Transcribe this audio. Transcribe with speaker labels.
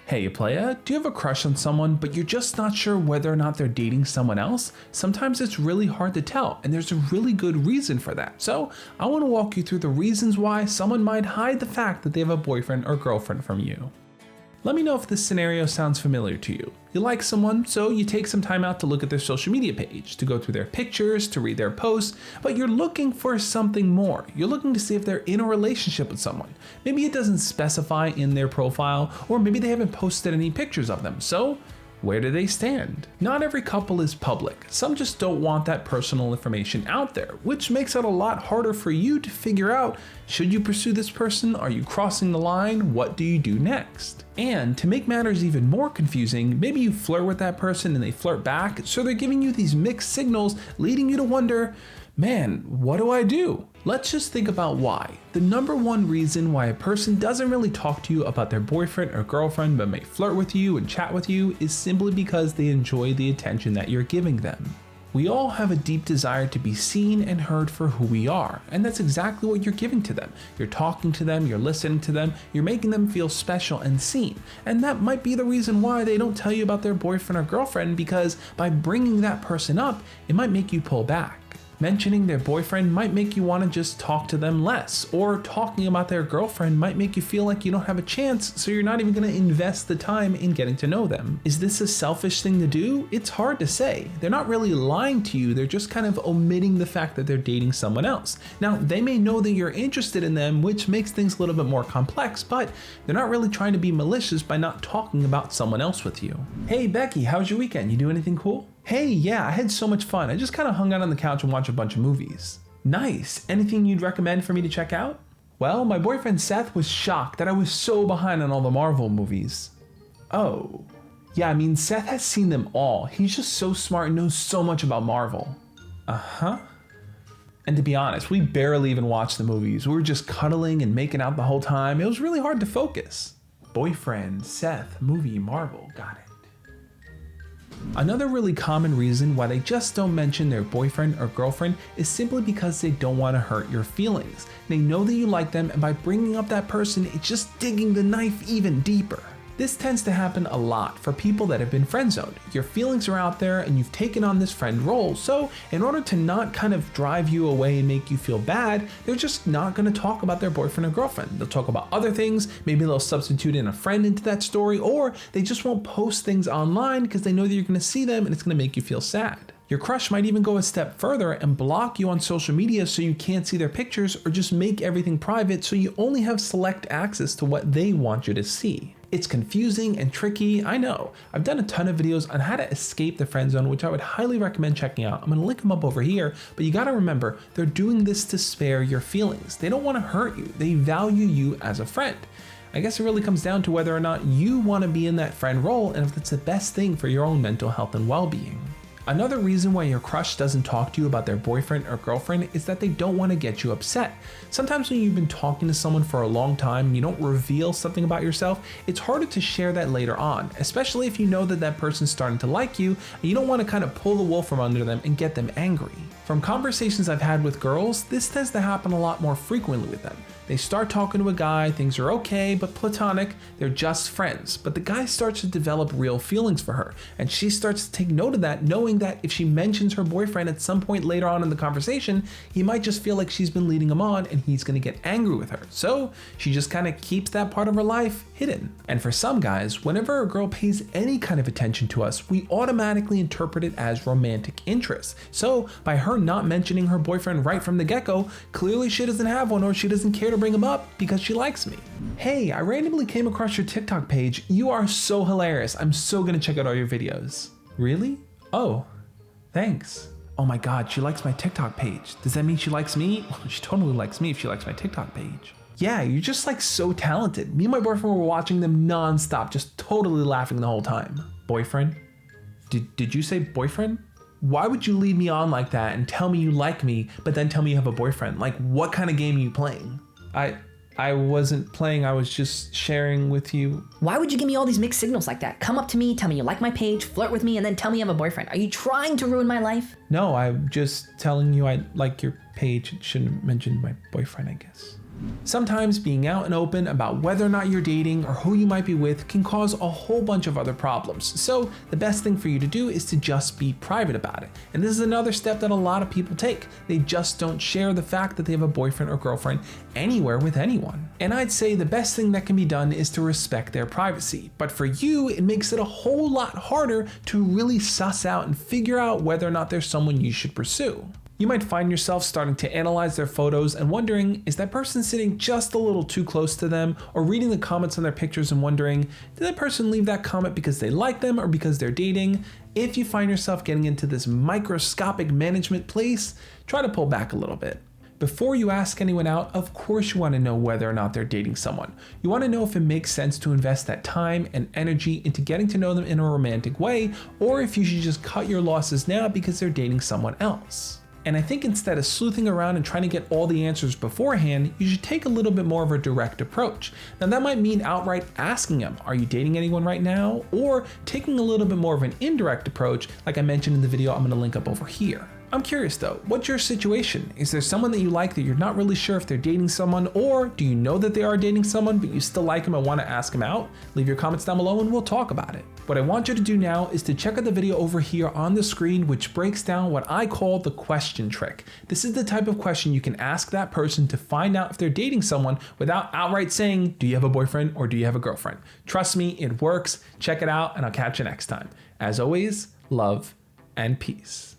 Speaker 1: Hey playa, do you have a crush on someone but you're just not sure whether or not they're dating someone else? Sometimes it's really hard to tell and there's a really good reason for that. So I want to walk you through the reasons why someone might hide the fact that they have a boyfriend or girlfriend from you. Let me know if this scenario sounds familiar to you. You like someone, so you take some time out to look at their social media page, to go through their pictures, to read their posts, but you're looking for something more. You're looking to see if they're in a relationship with someone. Maybe it doesn't specify in their profile, or maybe they haven't posted any pictures of them, so where do they stand? Not every couple is public. Some just don't want that personal information out there, which makes it a lot harder for you to figure out, should you pursue this person? Are you crossing the line? What do you do next? And to make matters even more confusing, maybe you flirt with that person and they flirt back, so they're giving you these mixed signals, leading you to wonder, man, what do I do? Let's just think about why. The number one reason why a person doesn't really talk to you about their boyfriend or girlfriend but may flirt with you and chat with you is simply because they enjoy the attention that you're giving them. We all have a deep desire to be seen and heard for who we are, and that's exactly what you're giving to them. You're talking to them, you're listening to them, you're making them feel special and seen. And that might be the reason why they don't tell you about their boyfriend or girlfriend, because by bringing that person up, it might make you pull back. Mentioning their boyfriend might make you want to just talk to them less, or talking about their girlfriend might make you feel like you don't have a chance, so you're not even going to invest the time in getting to know them. Is this a selfish thing to do? It's hard to say. They're not really lying to you, they're just kind of omitting the fact that they're dating someone else. Now, they may know that you're interested in them, which makes things a little bit more complex, but they're not really trying to be malicious by not talking about someone else with you. Hey Becky, how was your weekend? You do anything cool? Hey, yeah, I had so much fun. I just kind of hung out on the couch and watched a bunch of movies. Nice. Anything you'd recommend for me to check out? Well, my boyfriend Seth was shocked that I was so behind on all the Marvel movies. Oh. Yeah, I mean, Seth has seen them all. He's just so smart and knows so much about Marvel. Uh-huh. And to be honest, we barely even watched the movies. We were just cuddling and making out the whole time. It was really hard to focus. Boyfriend, Seth, movie, Marvel, got it. Another really common reason why they just don't mention their boyfriend or girlfriend is simply because they don't want to hurt your feelings. They know that you like them, and by bringing up that person, it's just digging the knife even deeper. This tends to happen a lot for people that have been friend-zoned. Your feelings are out there and you've taken on this friend role, so in order to not kind of drive you away and make you feel bad, they're just not going to talk about their boyfriend or girlfriend. They'll talk about other things, maybe they'll substitute in a friend into that story, or they just won't post things online because they know that you're going to see them and it's going to make you feel sad. Your crush might even go a step further and block you on social media so you can't see their pictures, or just make everything private so you only have select access to what they want you to see. It's confusing and tricky, I know. I've done a ton of videos on how to escape the friend zone, which I would highly recommend checking out. I'm gonna link them up over here, but you gotta remember, they're doing this to spare your feelings. They don't wanna hurt you, they value you as a friend. I guess it really comes down to whether or not you wanna be in that friend role and if it's the best thing for your own mental health and well-being. Another reason why your crush doesn't talk to you about their boyfriend or girlfriend is that they don't want to get you upset. Sometimes when you've been talking to someone for a long time and you don't reveal something about yourself, it's harder to share that later on, especially if you know that that person's starting to like you and you don't want to kind of pull the wool from under them and get them angry. From conversations I've had with girls, this tends to happen a lot more frequently with them. They start talking to a guy, things are okay, but platonic, they're just friends. But the guy starts to develop real feelings for her, and she starts to take note of that, knowing that if she mentions her boyfriend at some point later on in the conversation, he might just feel like she's been leading him on and he's gonna get angry with her. So she just kind of keeps that part of her life hidden. And for some guys, whenever a girl pays any kind of attention to us, we automatically interpret it as romantic interest. So by her not mentioning her boyfriend right from the get-go, clearly she doesn't have one, or she doesn't care to bring him up because she likes me. Hey, I randomly came across your TikTok page. You are so hilarious. I'm so gonna check out all your videos. Really? Oh, thanks. Oh my God, she likes my TikTok page. Does that mean she likes me? Well, she totally likes me if she likes my TikTok page. Yeah, you're just like so talented. Me and my boyfriend were watching them non-stop, just totally laughing the whole time. Boyfriend? Did you say boyfriend? Why would you lead me on like that and tell me you like me, but then tell me you have a boyfriend? Like, what kind of game are you playing? I wasn't playing, I was just sharing with you.
Speaker 2: Why would you give me all these mixed signals like that? Come up to me, tell me you like my page, flirt with me, and then tell me you have a boyfriend. Are you trying to ruin my life?
Speaker 1: No, I'm just telling you I like your page. Shouldn't have mentioned my boyfriend, I guess. Sometimes being out and open about whether or not you're dating or who you might be with can cause a whole bunch of other problems. So the best thing for you to do is to just be private about it. And this is another step that a lot of people take. They just don't share the fact that they have a boyfriend or girlfriend anywhere with anyone. And I'd say the best thing that can be done is to respect their privacy. But for you, it makes it a whole lot harder to really suss out and figure out whether or not there's someone you should pursue. You might find yourself starting to analyze their photos and wondering, is that person sitting just a little too close to them? Or reading the comments on their pictures and wondering, did that person leave that comment because they like them or because they're dating? If you find yourself getting into this microscopic management place, try to pull back a little bit. Before you ask anyone out, of course you want to know whether or not they're dating someone. You want to know if it makes sense to invest that time and energy into getting to know them in a romantic way, or if you should just cut your losses now because they're dating someone else. And I think instead of sleuthing around and trying to get all the answers beforehand, you should take a little bit more of a direct approach. Now that might mean outright asking them, are you dating anyone right now? Or taking a little bit more of an indirect approach, like I mentioned in the video I'm going to link up over here. I'm curious though, what's your situation? Is there someone that you like that you're not really sure if they're dating someone, or do you know that they are dating someone but you still like them and want to ask them out? Leave your comments down below and we'll talk about it. What I want you to do now is to check out the video over here on the screen, which breaks down what I call the question trick. This is the type of question you can ask that person to find out if they're dating someone without outright saying, do you have a boyfriend or do you have a girlfriend? Trust me, it works. Check it out and I'll catch you next time. As always, love and peace.